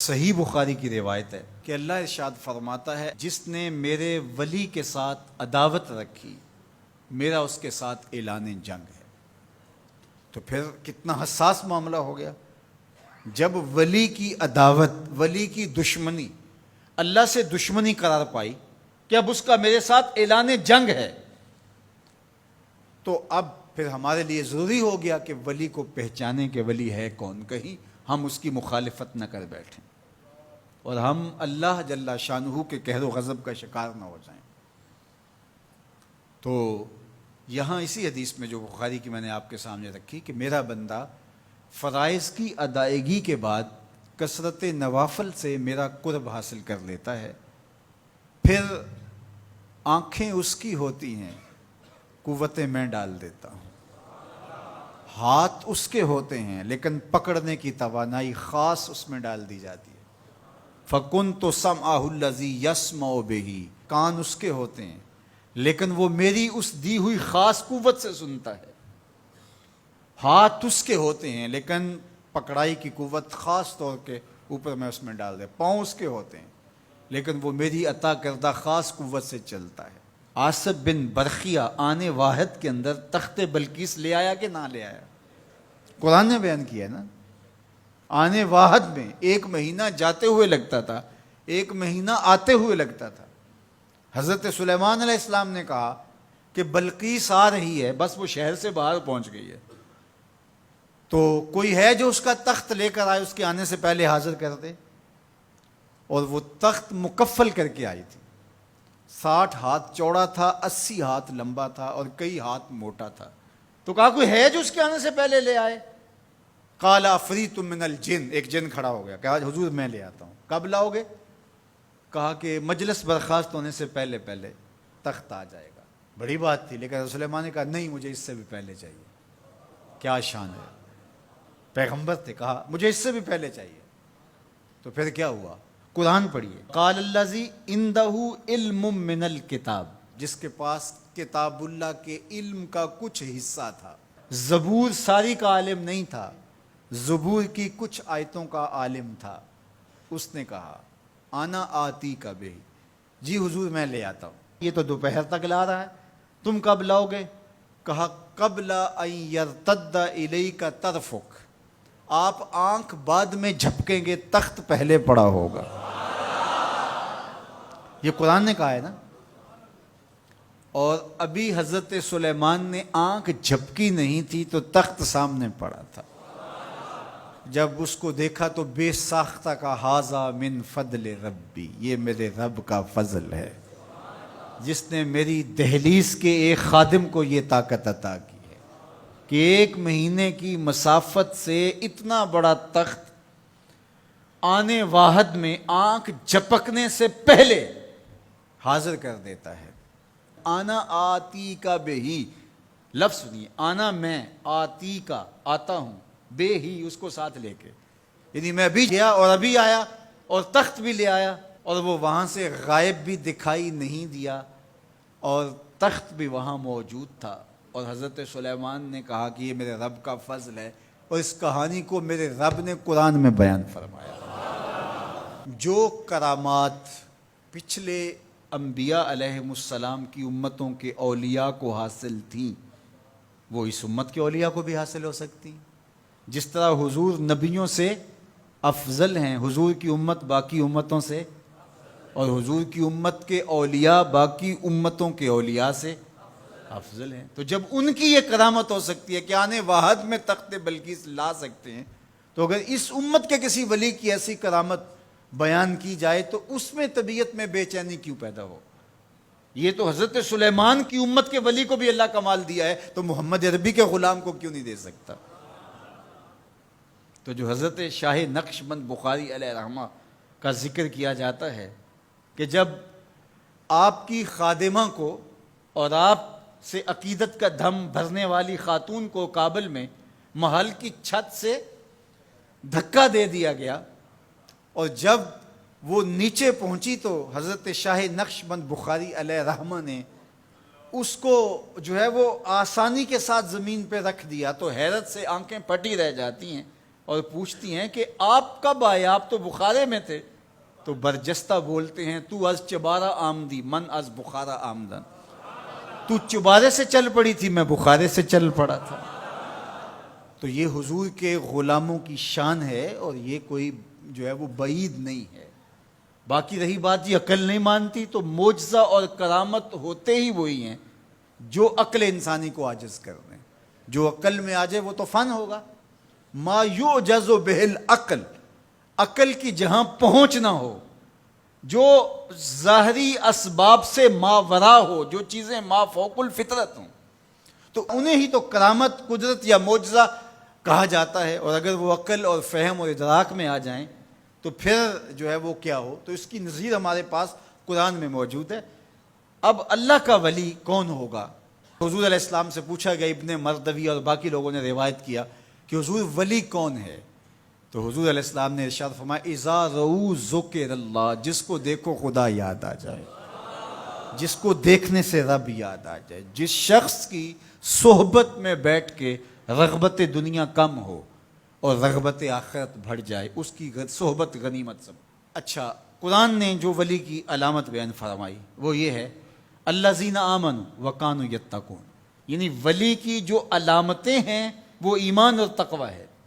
صحیح بخاری کی روایت ہے کہ اللہ ارشاد فرماتا ہے، جس نے میرے ولی کے ساتھ عداوت رکھی میرا اس کے ساتھ اعلان جنگ ہے۔ تو پھر کتنا حساس معاملہ ہو گیا جب ولی کی عداوت، ولی کی دشمنی اللہ سے دشمنی قرار پائی کہ اب اس کا میرے ساتھ اعلان جنگ ہے۔ تو اب پھر ہمارے لیے ضروری ہو گیا کہ ولی کو پہچانے کہ ولی ہے کون، کہیں ہم اس کی مخالفت نہ کر بیٹھیں اور ہم اللہ جل شانہ کے قہر و غضب کا شکار نہ ہو جائیں۔ تو یہاں اسی حدیث میں جو بخاری کی میں نے آپ کے سامنے رکھی کہ میرا بندہ فرائض کی ادائیگی کے بعد کثرت نوافل سے میرا قرب حاصل کر لیتا ہے، پھر آنکھیں اس کی ہوتی ہیں، قوتیں میں ڈال دیتا ہوں، ہاتھ اس کے ہوتے ہیں لیکن پکڑنے کی توانائی خاص اس میں ڈال دی جاتی ہے۔ فَكُنْتُ سَمْعَهُ الَّذِي يَسْمَعُ بِهِ، کان اس کے ہوتے ہیں لیکن وہ میری اس دی ہوئی خاص قوت سے سنتا ہے۔ ہاتھ اس کے ہوتے ہیں لیکن پکڑائی کی قوت خاص طور کے اوپر میں اس میں ڈال دے۔ پاؤں اس کے ہوتے ہیں لیکن وہ میری عطا کردہ خاص قوت سے چلتا ہے۔ آصف بن برخیہ آنے واحد کے اندر تخت بلقیس لے آیا کہ نہ لے آیا؟ قرآن نے بیان کیا ہے نا، آنے واحد میں 1 مہینہ جاتے ہوئے لگتا تھا، 1 مہینہ آتے ہوئے لگتا تھا۔ حضرت سلیمان علیہ السلام نے کہا کہ بلقیس آ رہی ہے، بس وہ شہر سے باہر پہنچ گئی ہے، تو کوئی ہے جو اس کا تخت لے کر آئے، اس کے آنے سے پہلے حاضر کر دے۔ اور وہ تخت مکفل کر کے آئی تھی، 60 ہاتھ چوڑا تھا، 80 ہاتھ لمبا تھا اور کئی ہاتھ موٹا تھا۔ تو کہا کوئی ہے جو اس کے آنے سے پہلے لے آئے؟ قال عفریت من الجن، ایک جن کھڑا ہو گیا، کہا حضور میں لے آتا ہوں۔ کب لاؤ گے؟ کہا کہ مجلس برخاست ہونے سے پہلے پہلے تخت آ جائے گا۔ بڑی بات تھی، لیکن رسول اللہ نے کہا نہیں، مجھے اس سے بھی پہلے چاہیے۔ کیا شان ہے، پیغمبر تھے، کہا مجھے اس سے بھی پہلے چاہیے۔ تو پھر کیا ہوا؟ قرآن پڑھیے، قال الذی عندہ علم من الکتاب، جس کے پاس کتاب اللہ کے علم کا کچھ حصہ تھا۔ زبور ساری کا عالم نہیں تھا، زبور کی کچھ آیتوں کا عالم تھا۔ اس نے کہا انا آتی کا بہ، جی حضور میں لے آتا ہوں۔ یہ تو دوپہر تک لا رہا ہے، تم کب لاؤ گے؟ کہا قبل ان یرتد الیک طرفک، آپ آنکھ بعد میں جھپکیں گے، تخت پہلے پڑا ہوگا۔ یہ قرآن نے کہا ہے نا۔ اور ابھی حضرت سلیمان نے آنکھ جھپکی نہیں تھی تو تخت سامنے پڑا تھا۔ جب اس کو دیکھا تو بے ساختہ کا ھذا من فضل ربی، یہ میرے رب کا فضل ہے جس نے میری دہلیز کے ایک خادم کو یہ طاقت عطا کی ہے کہ 1 مہینے کی مسافت سے اتنا بڑا تخت آنے واحد میں آنکھ جھپکنے سے پہلے حاضر کر دیتا ہے۔ آنا آتی کا بے ہی، لفظ سنیے، آنا میں، آتی کا آتا ہوں، بے ہی اس کو ساتھ لے کے، یعنی میں ابھی گیا اور ابھی آیا اور تخت بھی لے آیا، اور وہ وہاں سے غائب بھی دکھائی نہیں دیا اور تخت بھی وہاں موجود تھا۔ اور حضرت سلیمان نے کہا کہ یہ میرے رب کا فضل ہے، اور اس کہانی کو میرے رب نے قرآن میں بیان فرمایا۔ جو کرامات پچھلے انبیاء علیہم السلام کی امتوں کے اولیاء کو حاصل تھیں، وہ اس امت کے اولیاء کو بھی حاصل ہو سکتی۔ جس طرح حضور نبیوں سے افضل ہیں، حضور کی امت باقی امتوں سے، اور حضور کی امت کے اولیاء باقی امتوں کے اولیاء سے افضل ہیں۔ تو جب ان کی یہ کرامت ہو سکتی ہے کہ آنے واحد میں تخت بلقیس لا سکتے ہیں، تو اگر اس امت کے کسی ولی کی ایسی کرامت بیان کی جائے تو اس میں طبیعت میں بے چینی کیوں پیدا ہو؟ یہ تو حضرت سلیمان کی امت کے ولی کو بھی اللہ کمال دیا ہے، تو محمد عربی کے غلام کو کیوں نہیں دے سکتا؟ تو جو حضرت شاہ نقشبند بخاری علیہ رحمہ کا ذکر کیا جاتا ہے کہ جب آپ کی خادمہ کو اور آپ سے عقیدت کا دھم بھرنے والی خاتون کو کابل میں محل کی چھت سے دھکا دے دیا گیا، اور جب وہ نیچے پہنچی تو حضرت شاہ نقشبند بخاری علیہ رحمہ نے اس کو جو ہے وہ آسانی کے ساتھ زمین پہ رکھ دیا، تو حیرت سے آنکھیں پھٹی رہ جاتی ہیں اور پوچھتی ہیں کہ آپ کب آئے، آپ تو بخارے میں تھے؟ تو برجستہ بولتے ہیں تو از چبارہ آمدی من از بخارا آمدن، تو چبارے سے چل پڑی تھی، میں بخارے سے چل پڑا تھا۔ تو یہ حضور کے غلاموں کی شان ہے، اور یہ کوئی جو ہے وہ بعید نہیں ہے۔ باقی رہی بات یہ عقل نہیں مانتی، تو معجزہ اور کرامت ہوتے ہی وہی ہیں جو عقل انسانی کو عاجز کر دیں۔ جو عقل میں آ جائے وہ تو فن ہوگا۔ ما یعجز بہ العقل، عقل کی جہاں پہنچ نہ ہو، جو ظاہری اسباب سے ماورا ہو، جو چیزیں ما فوق الفطرت ہوں، تو انہیں ہی تو کرامت، قدرت یا معجزہ کہا جاتا ہے۔ اور اگر وہ عقل اور فہم اور ادراک میں آ جائیں تو پھر جو ہے وہ کیا ہو۔ تو اس کی نظیر ہمارے پاس قرآن میں موجود ہے۔ اب اللہ کا ولی کون ہوگا؟ حضور علیہ السلام سے پوچھا گیا، ابن مردوی اور باقی لوگوں نے روایت کیا کہ حضور ولی کون ہے؟ تو حضور علیہ السلام نے ارشاد فرمایا، اذا رؤوا ذکر اللہ، جس کو دیکھو خدا یاد آ جائے، جس کو دیکھنے سے رب یاد آ جائے، جس شخص کی صحبت میں بیٹھ کے رغبت دنیا کم ہو اور رغبت آخرت بڑھ جائے، اس کی صحبت غنیمت سب۔ اچھا، قرآن نے جو ولی کی علامت بیان فرمائی وہ یہ ہے، الذین آمنوا وکانوا یتقون، یعنی ولی کی جو علامتیں ہیں وہ ایمان اور تقوی ہے۔